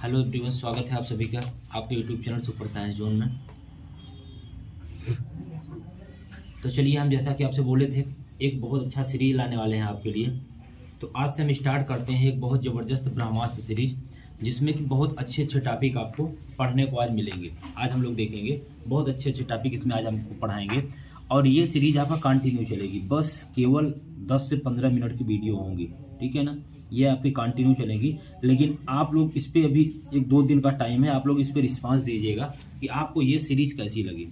Hello everyone, स्वागत है आप सभी का आपके YouTube channel super science zone में। तो चलिए, हम जैसा कि आपसे बोले थे एक बहुत अच्छा सीरीज लाने वाले हैं आपके लिए। तो आज से हम स्टार्ट करते हैं एक बहुत ज़बरदस्त ब्रह्मास्त्र सीरीज, जिसमें कि बहुत अच्छे अच्छे टॉपिक आपको पढ़ने को आज मिलेंगे। आज हम लोग देखेंगे बहुत अच्छे अच्छे टॉपिक इसमें आज हमको पढ़ाएंगे, और ये सीरीज आपका कंटिन्यू चलेगी। बस केवल 10 से 15 मिनट की वीडियो होंगी, ठीक है ना। ये आपकी कंटिन्यू चलेगी, लेकिन आप लोग इस पर अभी 1-2 दिन का टाइम है, आप लोग इस पर रिस्पांस दीजिएगा कि आपको ये सीरीज कैसी लगी।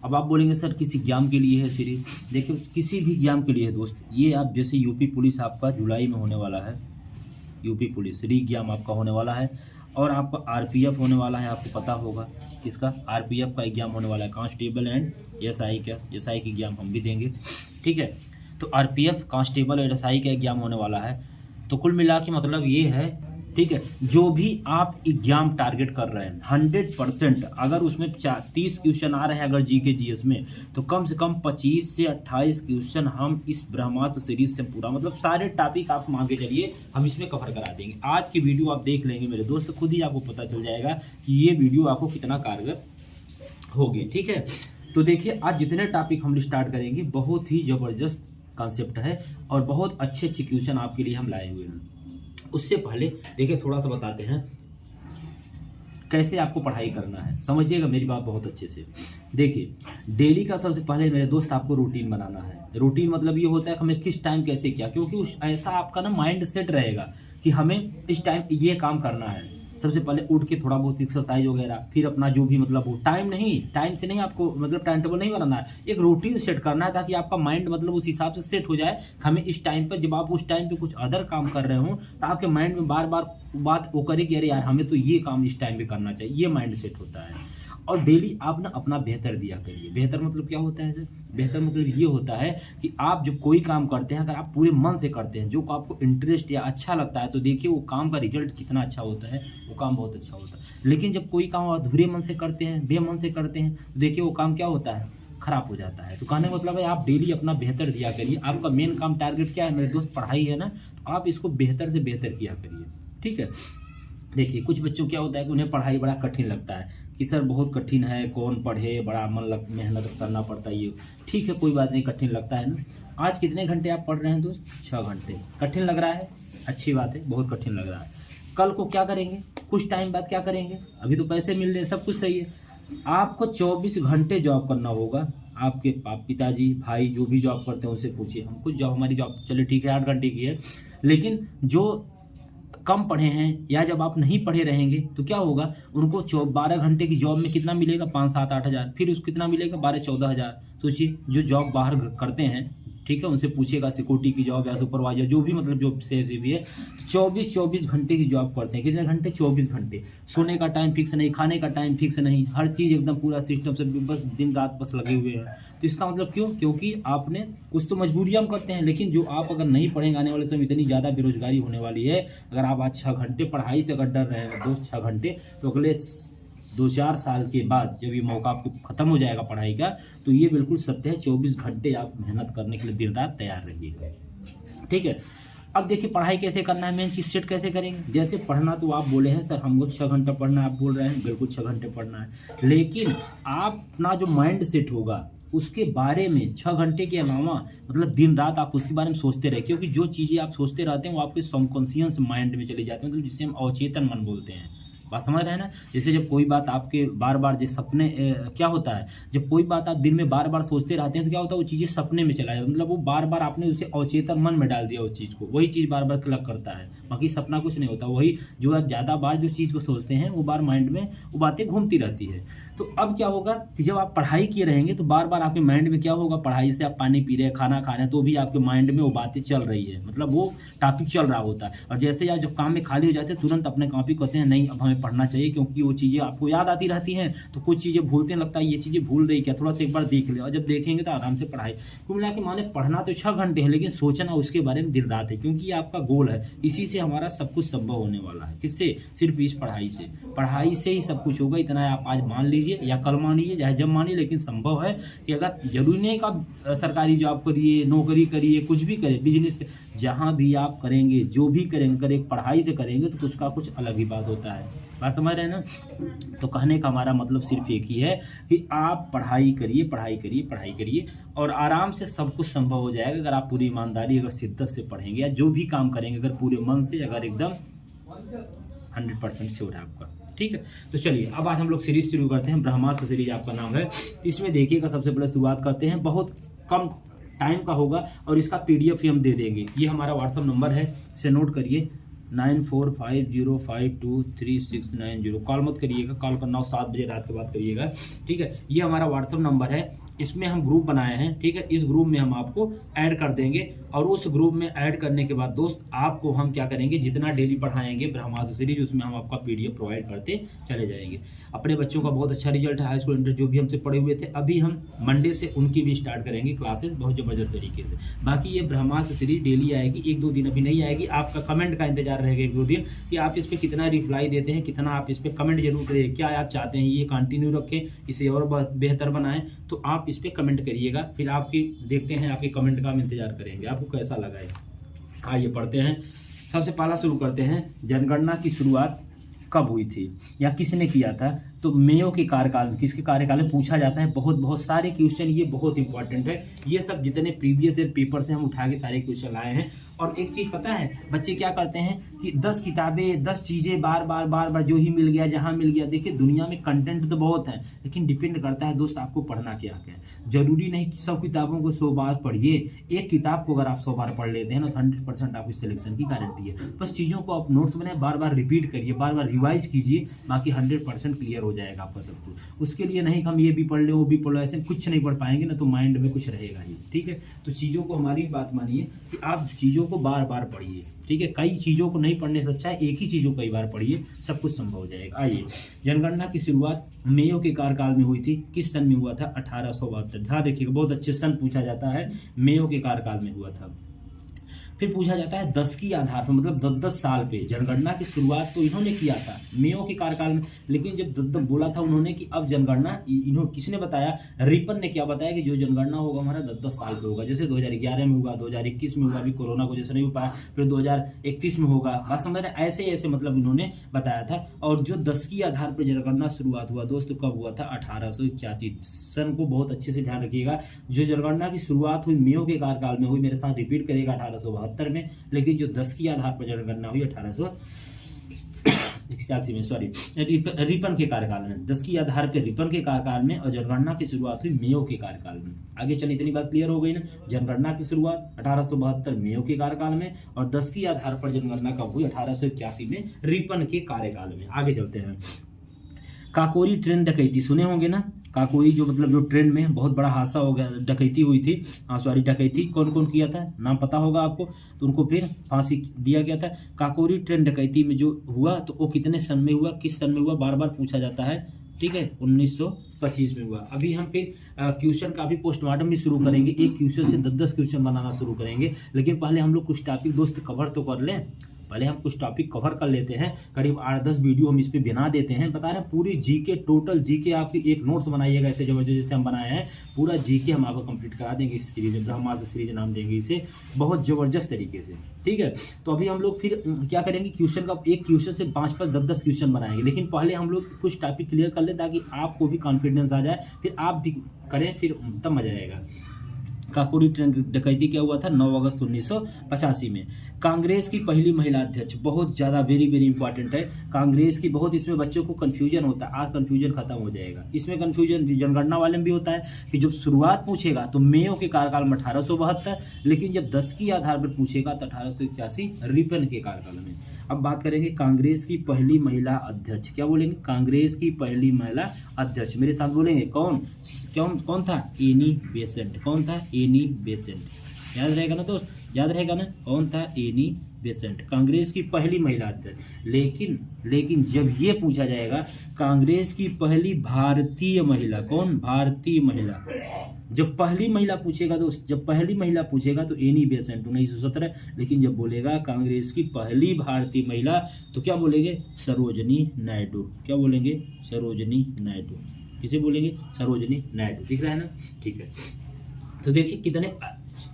अब आप बोलेंगे सर किस एग्जाम के लिए है सीरीज। देखिए, किसी भी एग्जाम के लिए है दोस्त। ये आप जैसे यूपी पुलिस आपका जुलाई में होने वाला है, यूपी पुलिस री एग्जाम आपका होने वाला है, और आपका आरपीएफ होने वाला है। आपको पता होगा किसका आरपीएफ का एग्जाम होने वाला है, कांस्टेबल एंड एसआई का। एसआई की एग्जाम हम भी देंगे, ठीक है। तो आरपीएफ, कांस्टेबल और एसआई का एग्जाम होने वाला है। तो कुल मिला के मतलब ये है, ठीक है, जो भी आप एग्जाम टारगेट कर रहे हैं 100%, अगर उसमें 30 क्वेश्चन आ रहे हैं अगर जीके जीएस में, तो कम से कम 25 से 28 क्वेश्चन हम इस ब्रह्मास्त्र सीरीज से पूरा, मतलब सारे टॉपिक आप मान के चलिए हम इसमें कवर करा देंगे। आज की वीडियो आप देख लेंगे मेरे दोस्त, खुद ही आपको पता चल जाएगा कि ये वीडियो आपको कितना कारगर होगी, ठीक है। तो देखिए, आज जितने टॉपिक हम स्टार्ट करेंगे बहुत ही ज़बरदस्त कॉन्सेप्ट है, और बहुत अच्छे अच्छे क्वेश्चन आपके लिए हम लाए हुए हैं। उससे पहले देखिए, थोड़ा सा बताते हैं कैसे आपको पढ़ाई करना है। समझिएगा मेरी बात बहुत अच्छे से। देखिए, डेली का सबसे पहले मेरे दोस्त आपको रूटीन बनाना है। रूटीन मतलब ये होता है कि हमें किस टाइम कैसे क्या, क्योंकि उस ऐसा आपका ना माइंड सेट रहेगा कि हमें इस टाइम ये काम करना है। सबसे पहले उठ के थोड़ा बहुत एक्सरसाइज वगैरह, फिर अपना जो भी मतलब वो टाइम से नहीं, आपको मतलब टाइम टेबल नहीं बनाना है, एक रूटीन सेट करना है, ताकि आपका माइंड मतलब उस हिसाब से सेट हो जाए। हमें इस टाइम पर, जब आप उस टाइम पे कुछ अदर काम कर रहे हो, तो आपके माइंड में बार बार बात वो करे कि अरे यार हमें तो ये काम इस टाइम पे करना चाहिए, ये माइंड सेट होता है। और डेली आप ना अपना बेहतर दिया करिए। बेहतर मतलब क्या होता है सर? बेहतर मतलब ये होता है कि आप जब कोई काम करते हैं, अगर आप पूरे मन से करते हैं, जो आपको इंटरेस्ट या अच्छा लगता है, तो देखिए वो काम का रिजल्ट कितना अच्छा होता है, वो काम बहुत अच्छा होता है। लेकिन जब कोई काम अधूरे मन से करते हैं, बेमन से करते हैं, तो देखिए वो काम क्या होता है, खराब हो जाता है। तो कहने का मतलब है आप डेली अपना बेहतर दिया करिए। आपका मेन काम टारगेट क्या है मेरे दोस्त? पढ़ाई है ना, तो आप इसको बेहतर से बेहतर किया करिए, ठीक है। देखिए, कुछ बच्चों क्या होता है कि उन्हें पढ़ाई बड़ा कठिन लगता है कि सर बहुत कठिन है, कौन पढ़े, बड़ा मेहनत करना पड़ता है। ये ठीक है, कोई बात नहीं, कठिन लगता है ना। आज कितने घंटे आप पढ़ रहे हैं दोस्त? 6 घंटे। कठिन लग रहा है? अच्छी बात है, बहुत कठिन लग रहा है। कल को क्या करेंगे? कुछ टाइम बाद क्या करेंगे? अभी तो पैसे मिल रहे हैं, सब कुछ सही है। आपको 24 घंटे जॉब करना होगा। आपके पिताजी, भाई जो भी जॉब करते हैं उनसे पूछिए। हमको जॉब, हमारी जॉब चलिए ठीक है 8 घंटे की है, लेकिन जो कम पढ़े हैं या जब आप नहीं पढ़े रहेंगे तो क्या होगा, उनको 12 घंटे की जॉब में कितना मिलेगा? 5-7-8 हज़ार। फिर उसको कितना मिलेगा? 12-14 हज़ार। सोचिए, जो जॉब बाहर करते हैं, ठीक है, उनसे पूछिएगा, सिक्योरिटी की जॉब या सुपरवाइजर जो भी मतलब जो से भी है, 24 घंटे की जॉब करते हैं। कितने घंटे? 24 घंटे। सोने का टाइम फिक्स नहीं, खाने का टाइम फिक्स नहीं, हर चीज़ एकदम पूरा सिस्टम से बस दिन रात बस लगे हुए हैं। तो इसका मतलब क्यों? क्योंकि आपने कुछ तो मजबूरियाँ हम करते हैं, लेकिन जो आप अगर नहीं पढ़ेंगे, आने वाले समय इतनी ज़्यादा बेरोजगारी होने वाली है। अगर आप आज 6 घंटे पढ़ाई से अगर डर रहे हैं दोस्त, 6 घंटे, तो अगले 2-4 साल के बाद जब ये मौका आपको खत्म हो जाएगा पढ़ाई का, तो ये बिल्कुल सत्य है, 24 घंटे आप मेहनत करने के लिए दिन रात तैयार रहिएगा, ठीक है। अब देखिए, पढ़ाई कैसे करना है, मेन चीज सेट कैसे करेंगे। जैसे पढ़ना तो आप बोले हैं सर हमको 6 घंटा पढ़ना है, आप बोल रहे हैं बिल्कुल 6 घंटे पढ़ना है, लेकिन आप अपना जो माइंड सेट होगा उसके बारे में 6 घंटे के अलावा मतलब दिन रात आप उसके बारे में सोचते रहे, क्योंकि जो चीज़ें आप सोचते रहते हैं वो आपके सबकॉन्शियस माइंड में चली जाती है, मतलब जिसे हम अवचेतन मन बोलते हैं। बात समझ रहे हैं ना। जैसे जब कोई बात आपके बार बार, जैसे सपने क्या होता है, जब कोई बात आप दिन में बार बार सोचते रहते हैं तो क्या होता है, वो चीज़ें सपने में चला जाता है, मतलब वो बार बार आपने उसे अवचेतन मन में डाल दिया उस चीज़ को, वही चीज़ बार बार क्लिक करता है। बाकी सपना कुछ नहीं होता, वही जो आप ज़्यादा बार जो चीज़ को सोचते हैं वो बार माइंड में वो बातें घूमती रहती है। तो अब क्या होगा कि जब आप पढ़ाई किए रहेंगे तो बार बार आपके माइंड में क्या होगा, पढ़ाई से आप पानी पी रहे हैं, खाना खा रहे हैं, तो भी आपके माइंड में वो बातें चल रही है, मतलब वो टॉपिक चल रहा होता है। और जैसे आप जब काम में खाली हो जाते हैं, तुरंत अपने कॉपी कहते हैं नहीं अब हमें पढ़ना चाहिए, क्योंकि वो चीज़ें आपको याद आती रहती हैं। तो कुछ चीज़ें भूलते लगता है, ये चीज़ें भूल रही क्या, थोड़ा सा एक बार देख ले, और जब देखेंगे तो आराम से पढ़ाई। कुल मिला के माने पढ़ना तो 6 घंटे है, लेकिन सोचना उसके बारे में दिन रात है, क्योंकि ये आपका गोल है। इसी से हमारा सब कुछ संभव होने वाला है। किससे? सिर्फ इस पढ़ाई से। पढ़ाई से ही सब कुछ होगा, इतना आप आज मान लीजिए या कल मान लीजिए, चाहे जब मानिए, लेकिन संभव है कि अगर जरूरी नहीं का सरकारी जॉब करिए, नौकरी करिए, कुछ भी करें, बिजनेस, जहां भी आप करेंगे, जो भी करेंगे, अगर एक पढ़ाई से करेंगे तो कुछ का कुछ अलग ही बात होता है। बात समझ रहे हैं ना। तो कहने का हमारा मतलब सिर्फ एक ही है कि आप पढ़ाई करिए, पढ़ाई करिए, पढ़ाई करिए, और आराम से सब कुछ संभव हो जाएगा अगर आप पूरी ईमानदारी, अगर शिद्दत से पढ़ेंगे, या जो भी काम करेंगे अगर पूरे मन से, अगर एकदम 100% श्योर है आपका। ठीक है, तो चलिए अब आज हम लोग सीरीज शुरू करते हैं। ब्रह्मास्त्र सीरीज आपका नाम है। इसमें देखिएगा, सबसे पहले शुरुआत करते हैं, बहुत कम टाइम का होगा और इसका PDF ही हम दे देंगे। ये हमारा व्हाट्सअप नंबर है, इसे नोट करिए 9450523690। कॉल मत करिएगा, कॉल करना हो 7 बजे रात के बाद करिएगा। ठीक है, ये हमारा व्हाट्सअप नंबर है, इसमें हम ग्रुप बनाए हैं। ठीक है, इस ग्रुप में हम आपको ऐड कर देंगे, और उस ग्रुप में ऐड करने के बाद दोस्त आपको हम क्या करेंगे, जितना डेली पढ़ाएंगे ब्रह्मास्त्र सीरीज, उसमें हम आपका PDF प्रोवाइड करते चले जाएंगे। अपने बच्चों का बहुत अच्छा रिजल्ट है, हाई स्कूल इंटर जो भी हमसे पढ़े हुए थे, अभी हम मंडे से उनकी भी स्टार्ट करेंगे क्लासेस बहुत ज़बरदस्त तरीके से। बाकी ये ब्रह्मास्त्र सीरीज डेली आएगी, 1-2 दिन अभी नहीं आएगी। आपका कमेंट का इंतजार रहेगा 1-2 दिन कि आप इस पर कितना रिप्लाई देते हैं, कितना आप इस पर कमेंट जरूर करिए, क्या आप चाहते हैं ये कंटिन्यू रखें, इसे और बेहतर बनाएं, तो आप इस पर कमेंट करिएगा। फिर आपकी देखते हैं, आपके कमेंट का हम इंतजार करेंगे, आपको कैसा लगा है। आइए पढ़ते हैं। सबसे पहला शुरू करते हैं, जनगणना की शुरुआत कब हुई थी या किसने किया था? तो मेयो के कार्यकाल में, किसके कार्यकाल में पूछा जाता है। बहुत सारे क्वेश्चन, ये बहुत इंपॉर्टेंट है। ये सब जितने प्रीवियस ईयर पेपर से हम उठा के सारे क्वेश्चन लाए हैं। और एक चीज़ पता है, बच्चे क्या करते हैं कि 10 किताबें, 10 चीज़ें बार बार जो ही मिल गया, जहाँ मिल गया। देखिए दुनिया में कंटेंट तो बहुत है, लेकिन डिपेंड करता है दोस्त आपको पढ़ना क्या है। जरूरी नहीं कि सब किताबों को 100 बार पढ़िए। एक किताब को अगर आप 100 बार पढ़ लेते हैं ना, तो 100% आपकी सिलेक्शन की गारंटी है। बस चीज़ों को आप नोट्स बनाए, बार बार रिपीट करिए, बार बार रिवाइज कीजिए, बाकी 100% क्लियर हो जाएगा आपका सब कुछ। उसके लिए नहीं कि हम ये भी पढ़ लें, वो भी पढ़ लो, ऐसे कुछ नहीं पढ़ पाएंगे ना, तो माइंड में कुछ रहेगा ही। ठीक है, तो चीज़ों को, हमारी बात मानिए कि आप चीज़ों को बार बार पढ़िए। ठीक है, कई चीज़ों को नहीं पढ़ने से अच्छा है एक ही चीज़ को कई बार पढ़िए, सब कुछ संभव हो जाएगा। आइए, जनगणना की शुरुआत मेयो के कार्यकाल में हुई थी। किस सन में हुआ था? 1872। ध्यान रखिएगा, बहुत अच्छे सन पूछा जाता है, मेयो के कार्यकाल में हुआ था। फिर पूछा जाता है 10 की आधार पर, मतलब 10-10 साल पे। जनगणना की शुरुआत तो इन्होंने किया था मेयो के कार्यकाल में, लेकिन जब 10 बोला था उन्होंने कि अब जनगणना, इन्होंने किसने बताया? रिपन ने क्या बताया कि जो जनगणना होगा हमारा 10-10 साल पे होगा। जैसे 2011 में हुआ, 2021 में हुआ, अभी कोरोना को जैसे नहीं हो पाया, फिर 2031 में होगा। बात समझ रहे हैं, ऐसे मतलब इन्होंने बताया था। और जो 10 की आधार पर जनगणना शुरुआत हुआ दोस्तों, कब हुआ था? 1881 सन को बहुत अच्छे से ध्यान रखिएगा। जो जनगणना की शुरुआत हुई मेयो के कार्यकाल में हुई, मेरे साथ रिपीट करेगा, 1872 में। लेकिन जो 10 की आधार पर जनगणना हुई 1881 में, सॉरी, रिपन के कार्यकाल में। 10 की आधार पर रिपन के कार्यकाल में, और जनगणना की शुरुआत हुई मेयो के कार्यकाल में। आगे चलिए, इतनी बात क्लियर हो गई ना। जनगणना की शुरुआत 1872 मेयो के कार्यकाल में, और 10 की आधार पर जनगणना कब हुई? 1881 में रिपन के कार्यकाल में। आगे चलते हैं। काकोरी ट्रेन डकैती सुने होंगे ना। काकोरी जो मतलब जो ट्रेन में बहुत बड़ा हादसा हो गया, डकैती हुई थी, सॉरी डकैती कौन कौन किया था, नाम पता होगा आपको। तो उनको फिर फांसी दिया गया था। काकोरी ट्रेन डकैती में जो हुआ, तो वो कितने सन में हुआ, किस सन में हुआ, बार बार पूछा जाता है। ठीक है, 1925 में हुआ। अभी हम फिर क्वेश्चन का भी पोस्टमार्टम भी शुरू करेंगे। एक क्वेश्चन से 10-10 क्वेश्चन बनाना शुरू करेंगे, लेकिन पहले हम लोग कुछ टॉपिक दोस्त कवर तो कर लें। पहले हम कुछ टॉपिक कवर कर लेते हैं, करीब 8-10 वीडियो हम इस पे बना देते हैं। बता रहे हैं पूरी जीके, टोटल जीके आपकी एक नोट्स बनाइएगा ऐसे जबरदस्त जैसे हम बनाए हैं। पूरा जीके हम आपको कंप्लीट करा देंगे इस सीरीज में, ब्रह्मास्त्र सीरीज नाम देंगे इसे, बहुत ज़बरदस्त तरीके से। ठीक है, तो अभी हम लोग फिर क्या करेंगे, क्वेश्चन का एक क्वेश्चन से 5-5, 10-10 क्वेश्चन बनाएंगे। लेकिन पहले हम लोग कुछ टॉपिक क्लियर कर ले, ताकि आपको भी कॉन्फिडेंस आ जाए, फिर आप भी करें, फिर तब मजा आएगा। काकोरी ट्रेन डकैती क्या हुआ था? 9 अगस्त 1985 में। कांग्रेस की पहली महिला अध्यक्ष, बहुत ज़्यादा वेरी इंपॉर्टेंट है। कांग्रेस की बहुत, इसमें बच्चों को कन्फ्यूजन होता है, आज कन्फ्यूजन खत्म हो जाएगा। इसमें कन्फ्यूजन जनगणना वाले में भी होता है कि जब शुरुआत पूछेगा तो मेयो के कार्यकाल में 1872, लेकिन जब 10 की आधार पर पूछेगा तो 1881 रिपन के कार्यकाल में। अब बात करेंगे कांग्रेस की पहली महिला अध्यक्ष, क्या बोलेंगे? कांग्रेस की पहली महिला अध्यक्ष, मेरे साथ बोलेंगे, कौन था? Annie Besant. कौन था? Annie Besant. याद रहेगा ना दोस्त, याद रहेगा ना, कौन था? एनी बेसेंट, कांग्रेस की पहली महिला अध्यक्ष। लेकिन जब ये पूछा जाएगा कांग्रेस की पहली भारतीय महिला, कौन? भारतीय महिला। जब पहली महिला पूछेगा दोस्त, जब पहली महिला पूछेगा तो एनी बेसेंट 1917। लेकिन जब बोलेगा कांग्रेस की पहली भारतीय महिला, तो क्या बोलेंगे? सरोजनी नायडू। क्या बोलेंगे? सरोजनी नायडू। किसे बोलेंगे? सरोजनी नायडू। दिख रहा है ना? ठीक है, तो देखिए कितने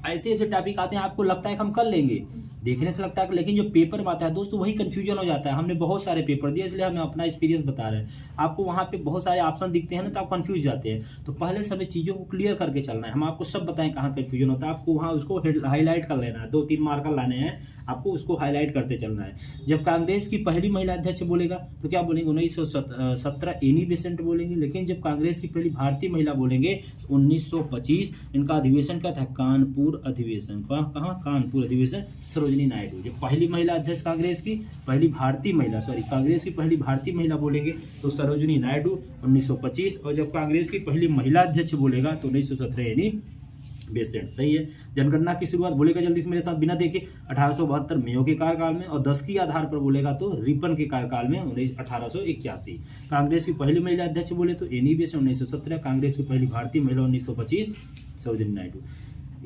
ऐसे टॉपिक आते हैं, आपको लगता है कि हम कर लेंगे, देखने से लगता है, लेकिन जो पेपर में आता है दोस्तों वही कंफ्यूजन हो जाता है। हमने बहुत सारे पेपर दिए, इसलिए हमें अपना एक्सपीरियंस बता रहे हैं। आपको वहाँ पे बहुत सारे ऑप्शन दिखते हैं ना, तो आप कंफ्यूज जाते हैं। तो पहले सभी चीज़ों को क्लियर करके चलना है। हम आपको सब बताएं कहाँ कंफ्यूजन होता है, आपको वहाँ उसको हाईलाइट कर लेना है। 2-3 मार्कर लाने हैं आपको, उसको हाईलाइट करते चलना है। जब कांग्रेस की पहली महिला अध्यक्ष बोलेगा तो क्या बोलेंगे, 1917 एनी बेसेंट बोलेंगे। लेकिन जब कांग्रेस की पहली भारतीय महिला बोलेंगे 1925। इनका अधिवेशन क्या था, कानपुर अधिवेशन। कहाँ, कानपुर अधिवेशन, सरोजिनी नायडू। जब पहली महिला अध्यक्ष कांग्रेस की, पहली भारतीय महिला, कांग्रेस की पहली भारतीय महिला बोलेंगे तो सरोजिनी नायडू 1925। और जब कांग्रेस की पहली महिला अध्यक्ष बोलेगा तो 1917 यानी बेसेंट। सही है। जनगणना की शुरुआत बोलेगा जल्दी से मेरे साथ बिना देखे 1872 मेयो के कार्यकाल में, और 10 के आधार पर बोलेगा तो रिपन के कार्यकाल में 1881। कांग्रेस की पहली महिला अध्यक्ष बोले तो एनी बेसेंट 1917। कांग्रेस की पहली भारतीय महिला 1925 सरोजिनी नायडू।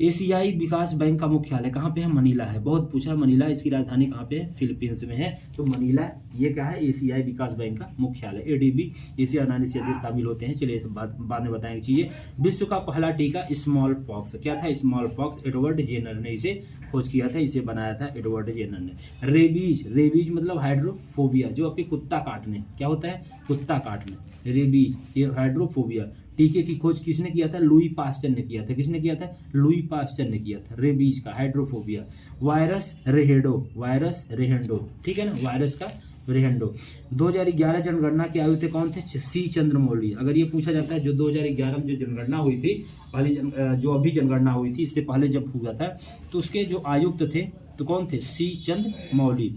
एशियाई विकास बैंक का मुख्यालय कहाँ पे है, मनीला है। बहुत पूछा है मनीला, इसकी राजधानी कहाँ पे है, फिलीपींस में है। तो मनीला ये क्या है, एशियाई विकास बैंक का मुख्यालय। एडीबी, एशिया 99 देश शामिल होते हैं। चलिए बाद में बताएंगे चीजें। विश्व का पहला टीका स्मॉल पॉक्स, क्या था, स्मॉल पॉक्स। एडवर्ड जेनर ने इसे खोज किया था, इसे बनाया था एडवर्ड जेनर ने। रेबीज, रेबीज मतलब हाइड्रोफोबिया, जो आपके कुत्ता काटने, क्या होता है, कुत्ता काटने, रेबीज, ये हाइड्रोफोबिया। टीके की खोज किसने किया था, लुई पास्चर ने किया था। किसने किया था, लुई पास्चर ने किया था रेबीज का, हाइड्रोफोबिया। वायरस रेहेडो, वायरस रेहेंडो, ठीक है ना, वायरस का रेहेंडो। 2011 जनगणना के आयुक्त कौन थे, सी चंद्रमौली। अगर ये पूछा जाता है जो 2011 में जो जनगणना हुई थी, पहली जो अभी जनगणना हुई थी, इससे पहले जब हुआ था, तो उसके जो आयुक्त थे तो कौन थे, सी चंद्रमौली।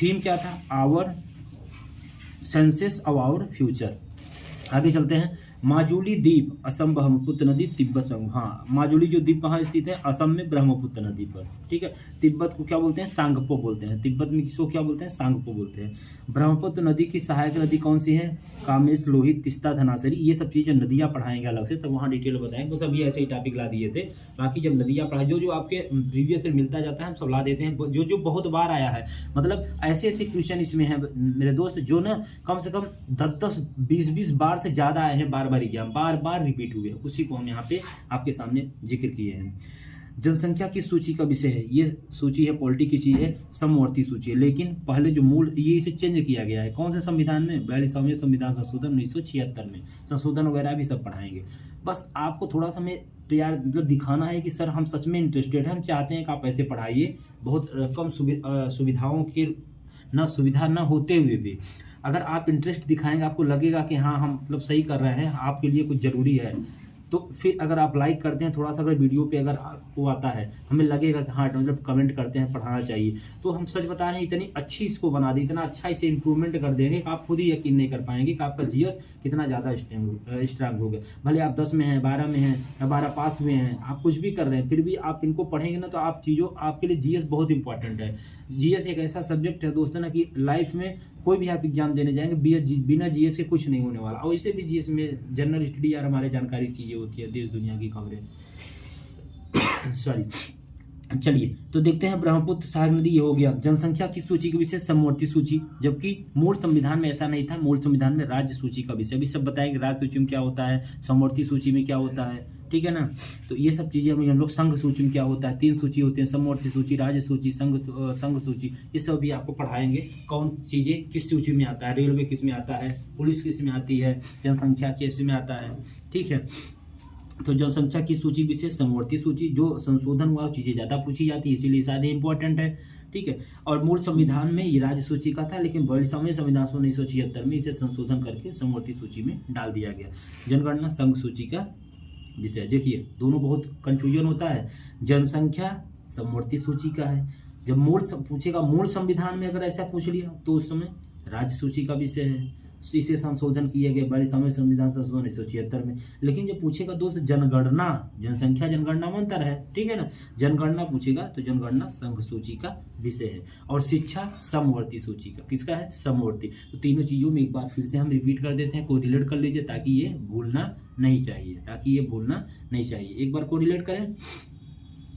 थीम क्या था, our senses of our future. आगे चलते हैं। माजुली द्वीप, असम ब्रह्मपुत्र नदी, तिब्बत संगम। हाँ, माजुली जो द्वीप कहाँ स्थित है, असम में ब्रह्मपुत्र नदी पर, ठीक है। तिब्बत को क्या बोलते हैं, सांगपो बोलते हैं। तिब्बत में किसको क्या बोलते हैं, सांगपो बोलते हैं। ब्रह्मपुत्र नदी की सहायक नदी कौन सी है, कामेश, लोहित, तिस्ता, धनासरी। ये सब चीजें नदियाँ पढ़ाएंगे अलग से, तब वहाँ डिटेल बताएंगे। बस अभी ऐसे ही टॉपिक ला दिए थे। बाकी जब नदियाँ पढ़ाए, जो आपके प्रीवियस से मिलता जाता है हम सब ला देते हैं, जो बहुत बार आया है। मतलब ऐसे ऐसे क्वेश्चन इसमें है मेरे दोस्त, जो ना कम से कम 10-10, 20-20 बार से ज्यादा आए हैं, बार एग्जाम बार रिपीट हुए, उसी को हम यहाँ पे आपके सामने जिक्र किए हैं। जनसंख्या की सूची का विषय है, ये सूची है पॉलिटी की चीज है, समवर्ती सूची है। लेकिन पहले जो मूल, ये इसे चेंज किया गया है कौन से संविधान में, 42वें संविधान संशोधन 1976 में। संशोधन वगैरह भी सब पढ़ाएंगे। बस आपको थोड़ा सा हमें प्यार मतलब दिखाना है कि सर हम सच में इंटरेस्टेड हैं, हम चाहते हैं कि आप ऐसे पढ़ाइए। बहुत कम सुविधाओं की ना सुविधा ना होते हुए भी अगर आप इंटरेस्ट दिखाएंगे, आपको लगेगा कि हाँ हम मतलब सही कर रहे हैं, आपके लिए कुछ ज़रूरी है, तो फिर अगर आप लाइक करते हैं थोड़ा सा, अगर वीडियो पे अगर वो आता है, हमें लगेगा कि हाँ मतलब कमेंट करते हैं पढ़ाना चाहिए, तो हम सच बता रहे हैं इतनी अच्छी इसको बना दी, इतना अच्छा इसे इम्प्रूवमेंट कर देंगे कि आप खुद ही यकीन नहीं कर पाएंगे कि आपका जीएस कितना ज़्यादा स्ट्रांग हो गया। भले आप 10 में हैं, 12 में हैं या 12 पास में हैं, आप कुछ भी कर रहे हैं, फिर भी आप इनको पढ़ेंगे ना तो आप चीज़ों, आपके लिए जीएस बहुत इंपॉर्टेंट है। जीएस एक ऐसा सब्जेक्ट है दोस्तों ना कि लाइफ में कोई भी आप एग्जाम देने जाएंगे बिना जीएस के कुछ नहीं होने वाला। और इसे भी जीएस में जनरल स्टडी यार हमारे जानकारी चीज़ें होती है, देश दुनिया की खबरें सॉरी। चलिए तो देखते हैं, ब्रह्मपुत्र सहायक नदी ये हो गया। जनसंख्या की सूची के विषय समवर्ती सूची, जबकि मूल संविधान में ऐसा नहीं था, मूल संविधान में राज्य सूची का विषय। अभी सब बताएंगे राज्य सूची में क्या होता है, समवर्ती सूची में क्या होता है, ठीक है ना। तो ये सब चीजें हम लोग संघ सूची में क्या होता है, 3 सूची होते हैं, समवर्ती सूची, राज्य सूची, संघ सूची। ये सब भी आपको पढ़ाएंगे, कौन चीजें किस सूची में आता है, रेलवे किस में आता है, पुलिस किस में आती है, जनसंख्या किस में आता है, ठीक है। तो जनसंख्या की सूची विशेष समवर्ती सूची, जो संशोधन हुआ चीजें ज्यादा पूछी जाती है, इसीलिए शायद इंपॉर्टेंट है, ठीक है। और मूल संविधान में ये राज्य सूची का था, लेकिन 42वें संविधान 1976 में इसे संशोधन करके समवर्ती सूची में डाल दिया गया। जनगणना संघ सूची का विषय। देखिए दोनों बहुत कंफ्यूजन होता है, जनसंख्या समवर्ती सूची का है, जब मूल पूछेगा मूल संविधान में अगर ऐसा पूछ लिया तो उस समय राज्य सूची का विषय है, इसे संशोधन किए गए 42वें संविधान संशोधन 1976 में। लेकिन जब पूछेगा दोस्त जनगणना, जनसंख्या जनगणना में अंतर है, ठीक है ना, जनगणना पूछेगा तो जनगणना संघ सूची का विषय है। और शिक्षा समवर्ती सूची का, किसका है, समवर्ती। तो तीनों चीजों में एक बार फिर से हम रिपीट कर देते हैं, कोरिलेट कर लीजिए ताकि ये भूलना नहीं चाहिए, एक बार कोरिलेट करें।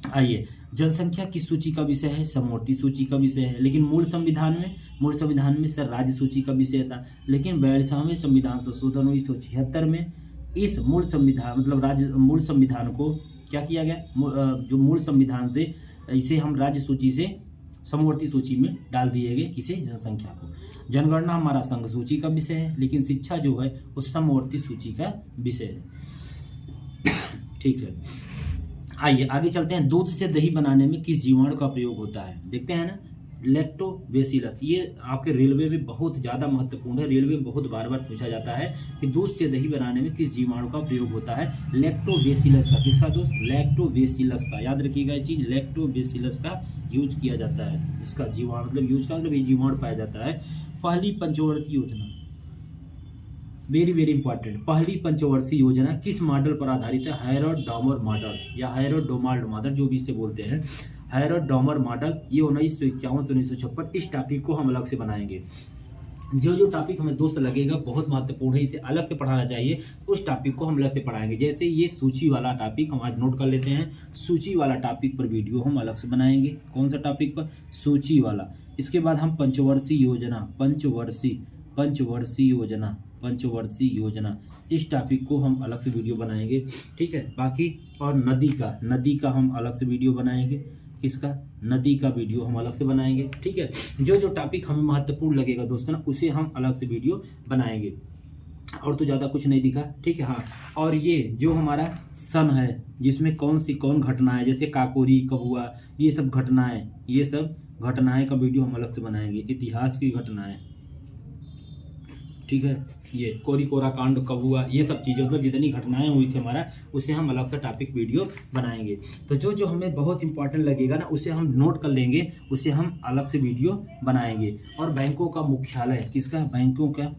आइए, जनसंख्या की सूची का विषय है, समवर्ती सूची का विषय है, लेकिन मूल संविधान में सर राज्य सूची का विषय था। लेकिन 42वें संविधान संशोधन 1976 में इस मूल संविधान मतलब मूल संविधान को क्या किया गया, जो मूल संविधान से इसे हम राज्य सूची से समवर्ती सूची में डाल दिए गए किसी जनसंख्या को। जनगणना हमारा संघ सूची का विषय है, लेकिन शिक्षा जो है वो समवर्ती सूची का विषय है। ठीक है, आइए आगे चलते हैं। दूध से दही बनाने में किस जीवाणु का प्रयोग होता है, देखते हैं ना, लैक्टोबैसिलस। ये आपके रेलवे में बहुत ज़्यादा महत्वपूर्ण है, रेलवे में बहुत बार बार पूछा जाता है कि दूध से दही बनाने में किस जीवाणु का प्रयोग होता है, लैक्टोबैसिलस का। किसका दोस्त, लैक्टोबैसिलस का। याद रखिएगा ये चीज, लैक्टोबैसिलस का यूज किया जाता है। इसका जीवाणु मतलब यूज का मतलब ये जीवाणु पाया जाता है। पहली पंचवर्षीय योजना, वेरी वेरी इंपॉर्टेंट, पहली पंचवर्षीय योजना किस मॉडल पर आधारित है, हैरोल्ड डॉमर मॉडल या हैरोल्ड डोमाल्ड मॉडल, जो भी इसे बोलते हैं, हैरोल्ड डॉमर मॉडल। ये 1951 से 1956। इस टॉपिक को हम अलग से बनाएंगे। जो टॉपिक हमें दोस्त लगेगा बहुत महत्वपूर्ण है, इसे अलग से पढ़ाना चाहिए, उस टॉपिक को हम अलग से पढ़ाएंगे। जैसे ये सूची वाला टॉपिक हम आज नोट कर लेते हैं, सूची वाला टॉपिक पर वीडियो हम अलग से बनाएंगे। कौन सा टॉपिक पर, सूची वाला। इसके बाद हम पंचवर्षीय योजना, इस टॉपिक को हम अलग से वीडियो बनाएंगे। ठीक है, बाकी और नदी का हम अलग से वीडियो बनाएंगे। किसका, नदी का वीडियो हम अलग से बनाएंगे। ठीक है, जो टॉपिक हमें महत्वपूर्ण लगेगा दोस्तों ना, उसे हम अलग से वीडियो बनाएंगे। और तो ज़्यादा कुछ नहीं दिखा। ठीक है, हाँ, और ये जो हमारा सन है, जिसमें कौन घटना है, जैसे काकोरी, कबुआ, ये सब घटनाएं का वीडियो हम अलग से बनाएंगे। इतिहास की घटनाएं, ठीक है, ये कोरी कोरा कांड, कबुआ, ये सब चीज़ें मतलब जितनी घटनाएं हुई थी हमारा, उसे हम अलग से टॉपिक वीडियो बनाएंगे। तो जो हमें बहुत इंपॉर्टेंट लगेगा ना, उसे हम नोट कर लेंगे, उसे हम अलग से वीडियो बनाएंगे। और बैंकों का मुख्यालय, किसका, बैंकों का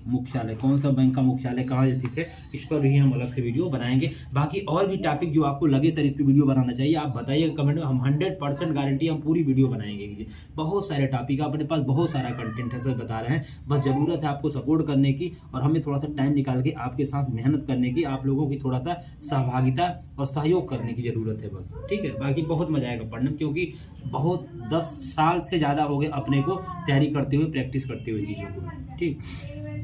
मुख्यालय, कौन सा बैंक का मुख्यालय कहाँ स्थित है, इस पर भी हम अलग से वीडियो बनाएंगे। बाकी और भी टॉपिक जो आपको लगे सर इस पर वीडियो बनाना चाहिए, आप बताइए कमेंट में, हम 100% गारंटी हम पूरी वीडियो बनाएंगे। बहुत सारे टॉपिक, अपने पास बहुत सारा कंटेंट है, सर बता रहे हैं, बस ज़रूरत है आपको सपोर्ट करने की और हमें थोड़ा सा टाइम निकाल के आपके साथ मेहनत करने की, आप लोगों की थोड़ा सा सहभागिता और सहयोग करने की ज़रूरत है बस। ठीक है, बाकी बहुत मजा आएगा पढ़ने में, क्योंकि बहुत 10 साल से ज़्यादा हो गए अपने को तैयारी करते हुए, प्रैक्टिस करते हुए चीज़ों को। ठीक,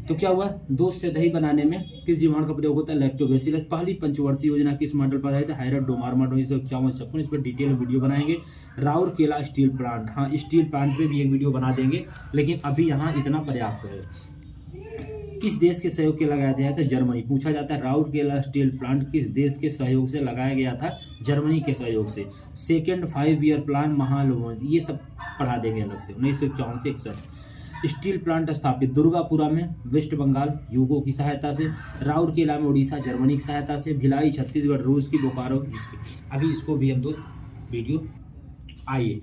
तो क्या हुआ, दूध से दही बनाने में किस जीवाणु का प्रयोग होता है, लैक्टोबैसिलस। पहली पंचवर्षीय योजना किस मॉडल पर आधारित है, हैरोल्ड डोमार मॉडल 1951-56। इस पर डिटेल में वीडियो बनाएंगे। राउरकेला स्टील प्लांट, हाँ स्टील प्लांट पे भी एक वीडियो बना देंगे, लेकिन अभी यहाँ इतना पर्याप्त है। किस देश के सहयोग से लगाया गया था, जर्मनी। पूछा जाता है राउरकेला स्टील प्लांट किस देश के सहयोग से लगाया गया था, जर्मनी के सहयोग से। सेकेंड 5 ईयर प्लान महालक्ष्मी, ये सब पढ़ा देंगे अलग से। 1951 से 61। स्टील प्लांट स्थापित दुर्गापुरा में वेस्ट बंगाल, यूगो की सहायता से। राउरकेला में उड़ीसा, जर्मनी की सहायता से। भिलाई छत्तीसगढ़, रूस की बोकारो, इसकी। अभी इसको भी हम दोस्त वीडियो, आइए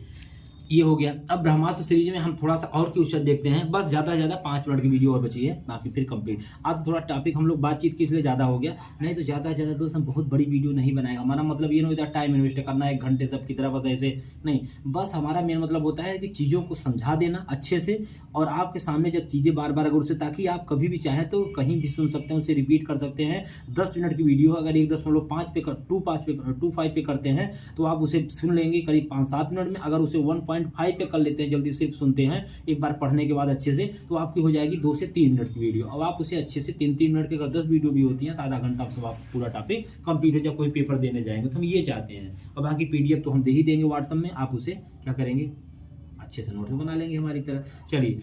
ये हो गया। अब ब्रह्मास्त्र सीरीज में हम थोड़ा सा और क्वेश्चन देखते हैं, बस ज़्यादा से ज़्यादा 5 मिनट की वीडियो और बची है, बाकी फिर कंप्लीट। आज तो थोड़ा टॉपिक हम लोग बातचीत की इसलिए ज़्यादा हो गया, नहीं तो ज़्यादा से ज़्यादा दोस्त हम बहुत बड़ी वीडियो नहीं बनाएगा। हमारा मतलब ये नहीं होता टाइम इन्वेस्ट करना 1 घंटे सब की तरह, बस ऐसे नहीं। बस हमारा मेन मतलब होता है कि चीज़ों को समझा देना अच्छे से, और आपके सामने जब चीज़ें बार बार अगर उसे, ताकि आप कभी भी चाहें तो कहीं भी सुन सकते हैं, उसे रिपीट कर सकते हैं। 10 मिनट की वीडियो अगर 1.5 पे 2.5 पे करते हैं तो आप उसे सुन लेंगे करीब 5-7 मिनट में। अगर उसे 1.5 पे कर लेते हैं, जल्दी सिर्फ सुनते हैं एक बार पढ़ने के बाद अच्छे से, तो आपकी हो जाएगी 2 से 3 मिनट की वीडियो। अब आप उसे अच्छे से 3-3 मिनट की अगर 10 वीडियो भी होती हैं तो आधा घंटा सब आप पूरा टॉपिक कंप्लीट हो, जब कोई पेपर देने जाएंगे तो हम ये चाहते हैं। और बाकी PDF तो हम दे ही देंगे व्हाट्सएप में, आप उसे क्या करेंगे, अच्छे से नोट्स बना लेंगे हमारी तरह। चलिए,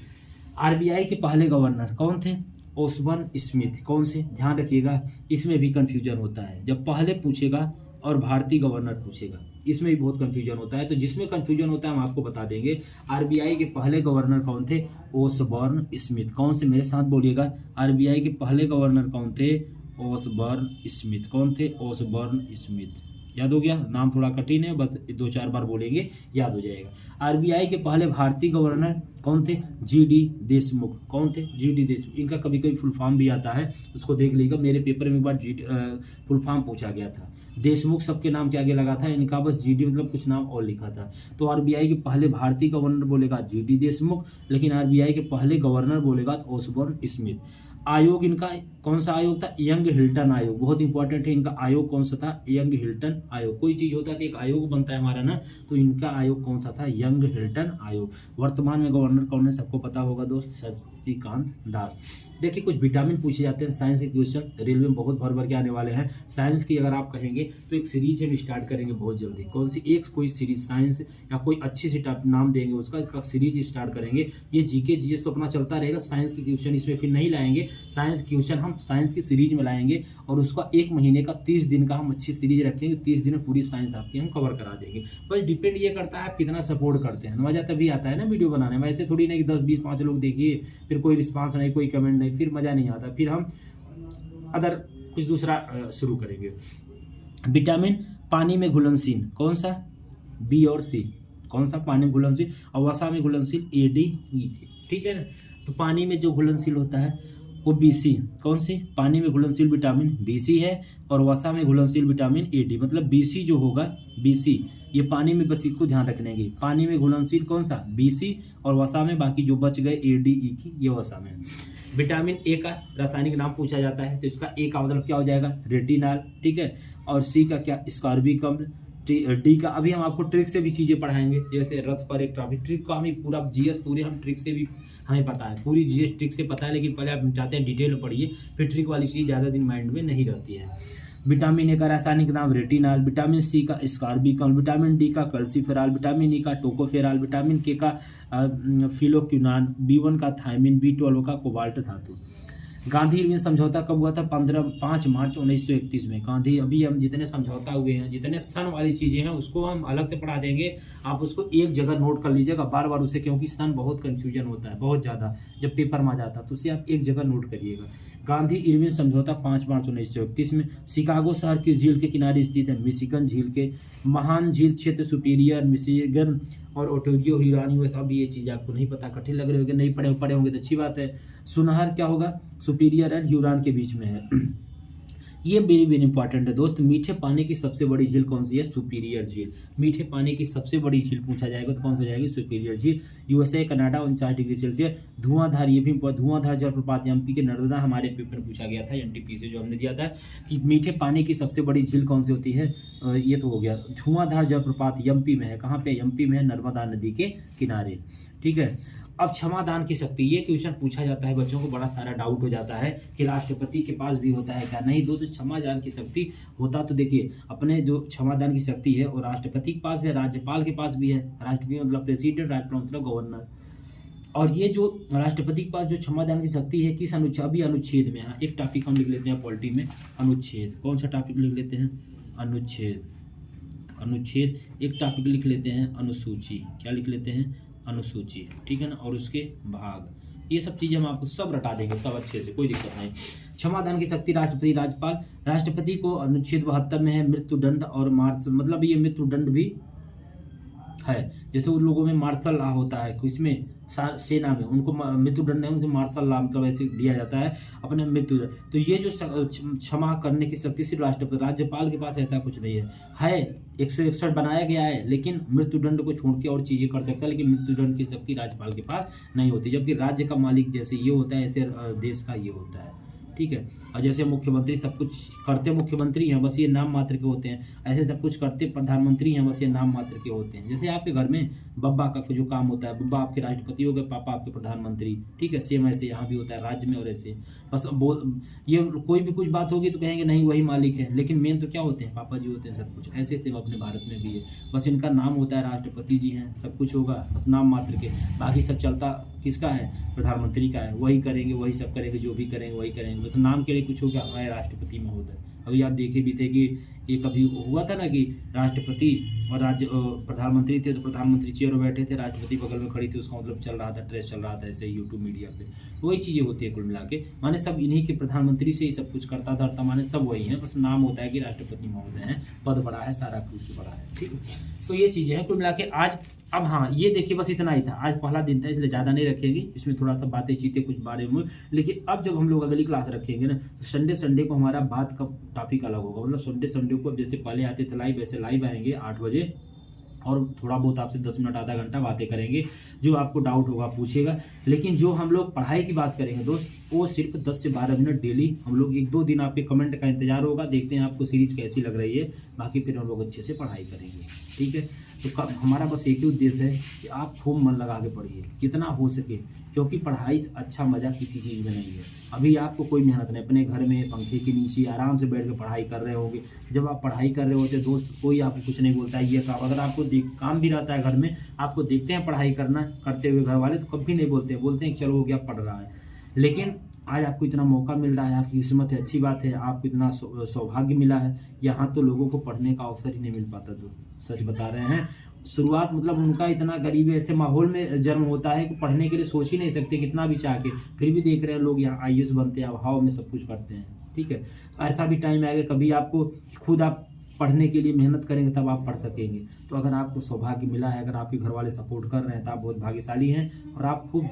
RBI के पहले गवर्नर कौन थे, ओसबर्न स्मिथ। कौन से, ध्यान रखिएगा, इसमें भी कंफ्यूजन होता है, जब पहले पूछेगा और भारतीय गवर्नर पूछेगा, इसमें भी बहुत कंफ्यूजन होता है। तो जिसमें कंफ्यूजन होता है हम आपको बता देंगे। RBI के पहले गवर्नर कौन थे, ओसबर्न स्मिथ। कौन से, मेरे साथ बोलिएगा, RBI के पहले गवर्नर कौन थे, ओसबर्न स्मिथ। कौन थे, ओसबर्न स्मिथ। याद हो गया, नाम थोड़ा कठिन है, बस 2-4 बार बोलेंगे याद हो जाएगा। RBI के पहले भारतीय गवर्नर कौन थे, GD देशमुख। कौन थे, GD देशमुख। इनका कभी कभी फुल फॉर्म भी आता है, उसको देख लीजिएगा, मेरे पेपर में एक बार फुल फॉर्म पूछा गया था। देशमुख सबके नाम के आगे लगा था, इनका बस GD मतलब कुछ नाम और लिखा था। तो RBI के पहले भारतीय गवर्नर बोलेगा GD देशमुख, लेकिन RBI के पहले गवर्नर बोलेगा तो ओसबर्न स्मिथ। आयोग इनका कौन सा आयोग था, यंग हिल्टन आयोग। बहुत इंपॉर्टेंट है, इनका आयोग कौन सा था, यंग हिल्टन आयोग। कोई चीज होता है तो एक आयोग बनता है हमारा ना, तो इनका आयोग कौन सा था, यंग हिल्टन आयोग। वर्तमान में गवर्नर कौन है, सबको पता होगा दोस्त, शक्तिकांत दास। देखिए कुछ विटामिन पूछे जाते हैं साइंस के क्वेश्चन, रेलवे में बहुत भर भर के आने वाले हैं। साइंस की अगर आप कहेंगे तो एक सीरीज हम स्टार्ट करेंगे बहुत जल्दी। कौन सी? एक कोई सीरीज साइंस या कोई अच्छी सी नाम देंगे उसका सीरीज स्टार्ट करेंगे। ये जीके जीएस तो अपना चलता रहेगा, साइंस के क्वेश्चन इसमें फिर नहीं लाएंगे। साइंस क्वेश्चन हम साइंस की सीरीज में लाएंगे और उसका 1 महीने का 30 दिन का हम अच्छी सीरीज रखेंगे। 30 दिन में पूरी साइंस आपकी हम कवर करा देंगे। बस डिपेंड ये करता है आप कितना सपोर्ट करते हैं। मजा तभी आता है ना वीडियो बनाने में, ऐसे थोड़ी नहीं कि 10 20 5 लोग देखिए फिर कोई रिस्पांस नहीं, कोई कमेंट नहीं, फिर मजा नहीं आता। फिर हम अदर कुछ दूसरा शुरू करेंगे। विटामिन पानी में घुलनशील कौन सा? बी और सी। कौन सा? पानी में घुलनशील। और वसा में घुलनशील ए डी ई। ठीक है ना? तो पानी में जो घुलनशील होता है वो बीसी। कौन सी? पानी में घुलनशील विटामिन बीसी है और वसा में घुलनशील विटामिन ए डी। मतलब बीसी जो होगा, बीसी ये पानी में, बस इसको ध्यान रखने की, पानी में घुलनशील कौन सा? बीसी, और वसा में बाकी जो बच गए ए डी ई की, ये वसा में। विटामिन ए का रासायनिक नाम पूछा जाता है तो इसका ए का मतलब क्या हो जाएगा? रेटिनॉल। ठीक है। और सी का क्या? स्कॉर्बिक अम्ल। डी का अभी हम आपको ट्रिक से भी चीजें पढ़ाएंगे, जैसे रथ पर एक ट्रैफिक ट्रिक का हमें पूरा जीएस पूरे हम ट्रिक से भी हमें पता है, पूरी जीएस ट्रिक से पता है, लेकिन पहले आप चाहते हैं डिटेल में पढ़िए, फिर ट्रिक वाली चीज ज्यादा दिन माइंड में नहीं रहती है। विटामिन ए का रासायनिक नाम रेटिनॉल, विटामिन सी का स्कॉर्बिक अम्ल, विटामिन डी का कैल्सीफेरॉल, विटामिन ई का टोकोफेरॉल, विटामिन के का फिलोक्विनोन, B1 का थायमिन, B12 का कोबाल्ट धातु। गांधी इरविन समझौता कब हुआ था? 5 मार्च 1931 में। गांधी, अभी हम जितने समझौता हुए हैं, जितने सन वाली चीजें हैं उसको हम अलग से पढ़ा देंगे, आप उसको एक जगह नोट कर लीजिएगा बार बार उसे, क्योंकि सन बहुत कंफ्यूजन होता है बहुत ज्यादा जब पेपर में आ जाता है, तो उसे आप एक जगह नोट करिएगा। गांधी इरविन समझौता 5 मार्च 1931 में। शिकागो शहर की झील के किनारे स्थित है? मिशिगन झील के। महान झील क्षेत्र सुपीरियर, मिशिगन और ओटोरियो ह्यूरॉन यूएस। अब ये चीज़ आपको नहीं पता, कठिन लग रहे होंगे, नहीं पढ़े होंगे तो अच्छी बात है। सुनहर क्या होगा? सुपीरियर एंड ह्यूरॉन के बीच में है। ये वेरी वेरी इंपॉर्टेंट है दोस्त। मीठे पानी की सबसे बड़ी झील कौन सी है? सुपीरियर झील। मीठे पानी की सबसे बड़ी झील पूछा जाएगा तो कौन सा जाएगी? सुपीरियर झील। USA Canada 49 degree Celsius. धुआंधार, ये भी धुआंधार जलप्रपात एमपी के नर्मदा, हमारे पेपर में पूछा गया था एनटीपी से जो हमने दिया था कि मीठे पानी की सबसे बड़ी झील कौन सी होती है? ये तो हो गया। धुआंधार जलप्रपात एमपी में है। कहाँ पे? एमपी में है, नर्मदा नदी के किनारे। ठीक है। अब क्षमादान की शक्ति, ये क्वेश्चन पूछा जाता है, बच्चों को बड़ा सारा डाउट हो जाता है कि राष्ट्रपति के पास भी होता है क्या? नहीं दोस्तों, क्षमादान की शक्ति होता तो देखिए अपने जो क्षमादान की शक्ति है और राष्ट्रपति के पास भी है, राज्यपाल के पास भी है। राष्ट्रपति मतलब प्रेसिडेंट, राज्यपाल मतलब गवर्नर। और ये जो राष्ट्रपति के पास जो क्षमादान की शक्ति है, किस अनुच्छेद? अभी अनुच्छेद में, एक टॉपिक हम लिख लेते हैं पॉलिटी में, अनुच्छेद। कौन सा टॉपिक लिख लेते हैं? अनुच्छेद। अनुच्छेद। एक टॉपिक लिख लेते हैं अनुसूची। क्या लिख लेते हैं? अनुसूची। ठीक है ना। और उसके भाग, ये सब चीजें हम आपको सब रटा देंगे सब अच्छे से, कोई दिक्कत नहीं। क्षमादान की शक्ति राष्ट्रपति, राज्यपाल। राष्ट्रपति को अनुच्छेद 72 में है मृत्युदंड और मतलब ये मृत्युदंड भी है। जैसे उन लोगों में मार्शल लॉ होता है, इसमें सेना में उनको मृत्युदंड नहीं, उनको मार्शल लॉ मतलब ऐसे दिया जाता है अपने मृत्युदंड। तो ये जो क्षमा करने की शक्ति सिर्फ राष्ट्रपति, राज्यपाल के पास ऐसा कुछ नहीं है 161 बनाया गया है, लेकिन मृत्युदंड को छोड़ के और चीजें कर सकता है, लेकिन मृत्युदंड की शक्ति राज्यपाल के पास नहीं होती। जबकि राज्य का मालिक जैसे ये होता है, ऐसे देश का ये होता है। ठीक है। और जैसे मुख्यमंत्री सब कुछ करते मुख्यमंत्री हैं, बस ये नाम मात्र के होते हैं, ऐसे सब कुछ करते प्रधानमंत्री हैं, बस ये नाम मात्र के होते हैं। जैसे आपके घर में बब्बा का जो काम होता है, बब्बा आपके राष्ट्रपति हो गए, पापा आपके प्रधानमंत्री। ठीक है। सेम ऐसे यहाँ भी होता है राज्य में, और ऐसे बस ये कोई भी कुछ बात होगी तो कहेंगे नहीं वही मालिक है, लेकिन मेन तो क्या होते हैं? पापा जी होते हैं सब कुछ। ऐसे सेम अपने भारत में भी है, बस इनका नाम होता है राष्ट्रपति जी हैं, सब कुछ होगा बस नाम मात्र के, बाकी सब चलता किसका है? प्रधानमंत्री का है। वही करेंगे, वही सब करेंगे, जो भी करेंगे वही करेंगे, बस नाम के लिए कुछ हो गया, हमारे राष्ट्रपति में होता है। अभी आप देखे भी थे कि ये कभी हुआ था ना कि राष्ट्रपति और प्रधानमंत्री थे, तो प्रधानमंत्री चेयर में बैठे थे, राष्ट्रपति बगल में खड़ी थी, उसका मतलब चल रहा था, ट्रेस चल रहा था ऐसे यूट्यूब मीडिया पे। वही चीजें होती है कुल मिला के, माने सब इन्हीं के प्रधानमंत्री से ही सब कुछ करता था, माने सब वही है, बस नाम होता है कि राष्ट्रपति महोदय हैं, पद बड़ा है, सारा कुछ बड़ा है। ठीक है। तो ये चीजें हैं कुल मिला के आज। अब हाँ, ये देखिए बस इतना ही था, आज पहला दिन था इसलिए ज़्यादा नहीं रखेंगे, इसमें थोड़ा सा बातें चीतें कुछ बारे में। लेकिन अब जब हम लोग अगली क्लास रखेंगे ना, तो संडे को हमारा बात का टॉपिक अलग होगा। मतलब संडे को जैसे पहले आते थे लाइव, वैसे लाइव आएंगे 8 बजे, और थोड़ा बहुत आपसे 10 मिनट आधा घंटा बातें करेंगे, जो आपको डाउट होगा पूछेगा। लेकिन जो हम लोग पढ़ाई की बात करेंगे दोस्त, वो सिर्फ 10 से 12 मिनट डेली हम लोग, 1-2 दिन आपके कमेंट का इंतजार होगा, देखते हैं आपको सीरीज कैसी लग रही है, बाकी फिर हम लोग अच्छे से पढ़ाई करेंगे। ठीक है। तो हमारा बस एक ही उद्देश्य है कि आप खूब मन लगा के पढ़िए जितना हो सके, क्योंकि पढ़ाई से अच्छा मज़ा किसी चीज़ में नहीं है। अभी आपको कोई मेहनत नहीं, अपने घर में पंखे के नीचे आराम से बैठ के पढ़ाई कर रहे होगे। जब आप पढ़ाई कर रहे होते दोस्त कोई आपको कुछ नहीं बोलता है, ये काम अगर आपको काम भी रहता है घर में, आपको देखते हैं पढ़ाई करते हुए घर वाले, तो कभी नहीं बोलते हैं चलो हो गया पढ़ रहा है। लेकिन आज आपको इतना मौका मिल रहा है, आपकी किस्मत है, अच्छी बात है, आपको इतना सौभाग्य मिला है। यहाँ तो लोगों को पढ़ने का अवसर ही नहीं मिल पाता दोस्त, सच बता रहे हैं। शुरुआत मतलब उनका इतना गरीबी ऐसे माहौल में जन्म होता है कि पढ़ने के लिए सोच ही नहीं सकते कितना भी चाह के, फिर भी देख रहे हैं लोग यहाँ IAS बनते हैं, हवा में सब कुछ करते हैं। ठीक है, तो ऐसा भी टाइम आएगा कभी आपको खुद आप पढ़ने के लिए मेहनत करेंगे तब आप पढ़ सकेंगे। तो अगर आपको सौभाग्य मिला है, अगर आपके घर वाले सपोर्ट कर रहे हैं तो आप बहुत भाग्यशाली हैं। और आप खूब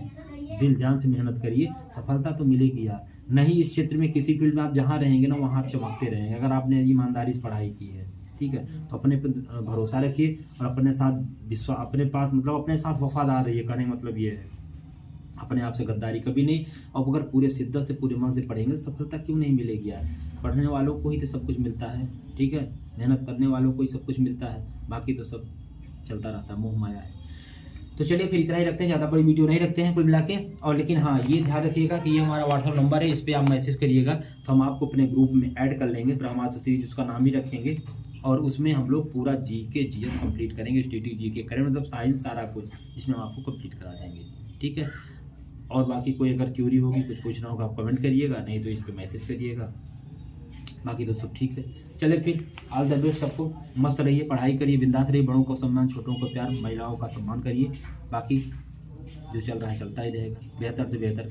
दिल जान से मेहनत करिए, सफलता तो मिलेगी यार। नहीं इस क्षेत्र में किसी फील्ड में आप जहाँ रहेंगे ना वहाँ आप चमकते रहेंगे, अगर आपने ईमानदारी से पढ़ाई की है। ठीक है, तो अपने पर भरोसा रखिए और अपने साथ विश्वास, अपने पास मतलब अपने साथ वफादार रहिए। कहने मतलब ये है अपने आप से गद्दारी कभी नहीं। और अगर पूरे शिद्दत से पूरे मन से पढ़ेंगे सफलता क्यों नहीं मिलेगी यार। पढ़ने वालों को ही तो सब कुछ मिलता है। ठीक है, मेहनत करने वालों को ही सब कुछ मिलता है, बाकी तो सब चलता रहता है, मोह माया है। तो चलिए फिर इतना ही रखते हैं, ज़्यादा बड़ी वीडियो नहीं रखते हैं कुल मिला के। और लेकिन हाँ ये ध्यान रखिएगा कि ये हमारा व्हाट्सअप नंबर है, इस पर आप मैसेज करिएगा तो हम आपको अपने ग्रुप में ऐड कर लेंगे। ब्रह्मास्त्र सीरीज उसका नाम ही रखेंगे और उसमें हम लोग पूरा GK GS कंप्लीट करेंगे। स्टैटिक GK करें मतलब साइंस सारा कुछ इसमें हम आपको कंप्लीट करा देंगे। ठीक है, और बाकी कोई अगर क्यूरी होगी, कुछ पूछना होगा आप कमेंट करिएगा, नहीं तो इस पर मैसेज करिएगा। बाकी तो सब ठीक है। चले फिर ऑल द बेस्ट सबको, मस्त रहिए, पढ़ाई करिए, बिंदास रहिए, बड़ों को सम्मान, छोटों को प्यार, महिलाओं का सम्मान करिए। बाकी जो चल रहा है चलता ही रहेगा, बेहतर से बेहतर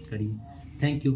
करिए। Thank you.